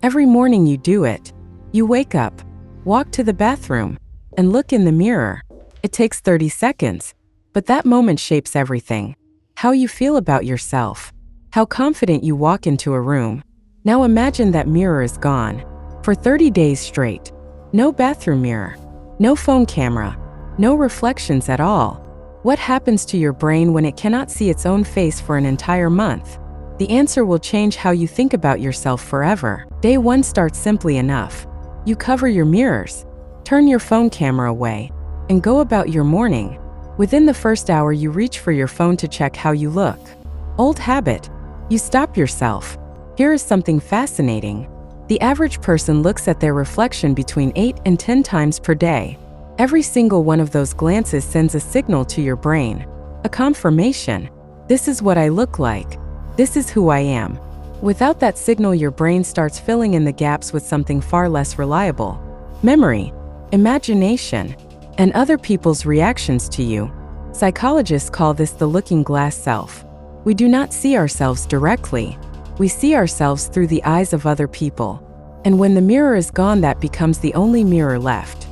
Every morning you do it. You wake up, walk to the bathroom, and look in the mirror. It takes 30 seconds, but that moment shapes everything. How you feel about yourself, how confident you walk into a room. Now imagine that mirror is gone. For 30 days straight. No bathroom mirror, no phone camera, no reflections at all. What happens to your brain when it cannot see its own face for an entire month? The answer will change how you think about yourself forever. Day 1 starts simply enough. You cover your mirrors, turn your phone camera away, and go about your morning. Within the first hour, you reach for your phone to check how you look. Old habit. You stop yourself. Here is something fascinating. The average person looks at their reflection between 8 and 10 times per day. Every single one of those glances sends a signal to your brain, a confirmation. This is what I look like. This is who I am. Without that signal, your brain starts filling in the gaps with something far less reliable. Memory, imagination, and other people's reactions to you. Psychologists call this the looking glass self. We do not see ourselves directly. We see ourselves through the eyes of other people. And when the mirror is gone, that becomes the only mirror left.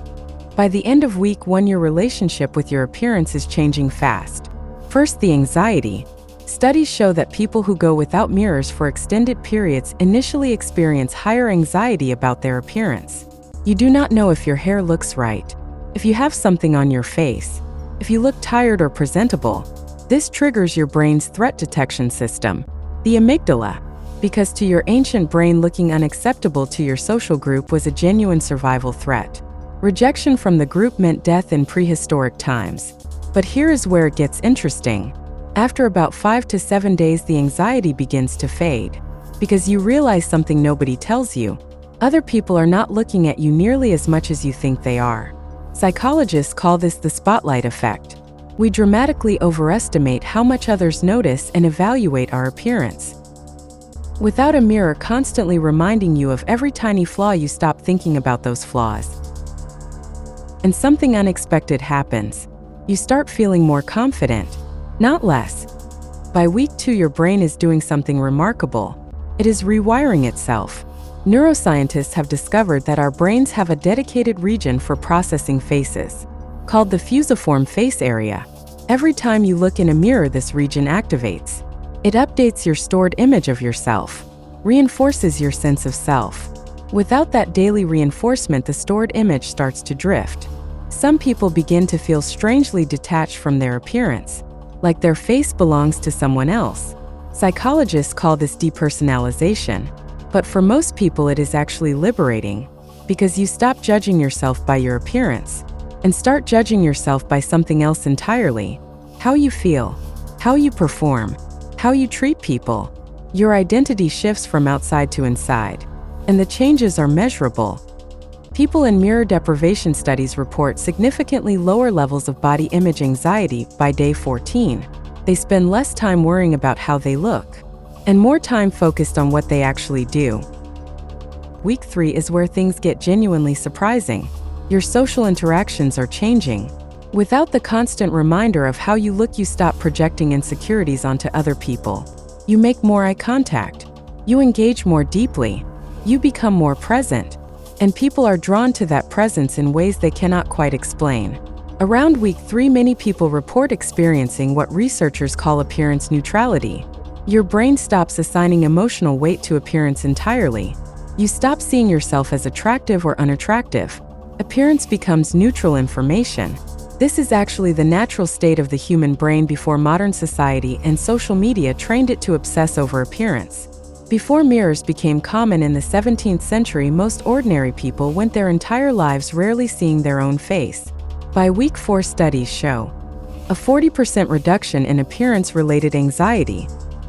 By the end of week 1, your relationship with your appearance is changing fast. First, the anxiety. Studies show that people who go without mirrors for extended periods initially experience higher anxiety about their appearance. You do not know if your hair looks right, if you have something on your face, if you look tired or presentable. This triggers your brain's threat detection system, the amygdala, because to your ancient brain, looking unacceptable to your social group was a genuine survival threat. Rejection from the group meant death in prehistoric times. But here is where it gets interesting. After about 5 to 7 days, the anxiety begins to fade, because you realize something nobody tells you. Other people are not looking at you nearly as much as you think they are. Psychologists call this the spotlight effect. We dramatically overestimate how much others notice and evaluate our appearance. Without a mirror constantly reminding you of every tiny flaw, you stop thinking about those flaws. And something unexpected happens. You start feeling more confident, not less. By week 2, your brain is doing something remarkable. It is rewiring itself. Neuroscientists have discovered that our brains have a dedicated region for processing faces, called the fusiform face area. Every time you look in a mirror, this region activates. It updates your stored image of yourself, reinforces your sense of self. Without that daily reinforcement, the stored image starts to drift. Some people begin to feel strangely detached from their appearance, like their face belongs to someone else. Psychologists call this depersonalization. But for most people, it is actually liberating, because you stop judging yourself by your appearance and start judging yourself by something else entirely. How you feel, how you perform, how you treat people. Your identity shifts from outside to inside, and the changes are measurable. People in mirror deprivation studies report significantly lower levels of body image anxiety by day 14. They spend less time worrying about how they look, and more time focused on what they actually do. Week 3 is where things get genuinely surprising. Your social interactions are changing. Without the constant reminder of how you look, you stop projecting insecurities onto other people. You make more eye contact. You engage more deeply. You become more present. And people are drawn to that presence in ways they cannot quite explain. Around week 3, many people report experiencing what researchers call appearance neutrality. Your brain stops assigning emotional weight to appearance entirely. You stop seeing yourself as attractive or unattractive. Appearance becomes neutral information. This is actually the natural state of the human brain before modern society and social media trained it to obsess over appearance. Before mirrors became common in the 17th century, most ordinary people went their entire lives rarely seeing their own face. By week 4, studies show a 40% reduction in appearance-related anxiety,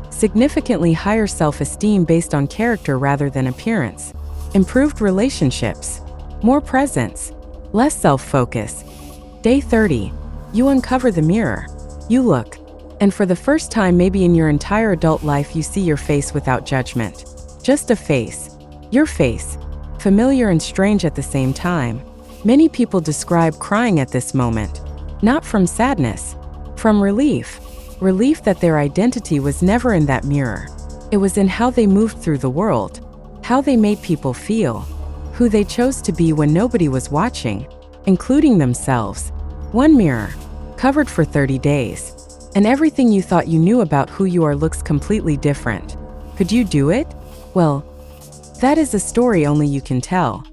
significantly higher self-esteem based on character rather than appearance, improved relationships, more presence, less self-focus. Day 30, you uncover the mirror. You look, and for the first time maybe in your entire adult life, you see your face without judgment. Just a face. Your face. Familiar and strange at the same time. Many people describe crying at this moment. Not from sadness, from relief. Relief that their identity was never in that mirror. It was in how they moved through the world, how they made people feel, who they chose to be when nobody was watching, including themselves. One mirror, covered for 30 days, and everything you thought you knew about who you are looks completely different. Could you do it? Well, that is a story only you can tell.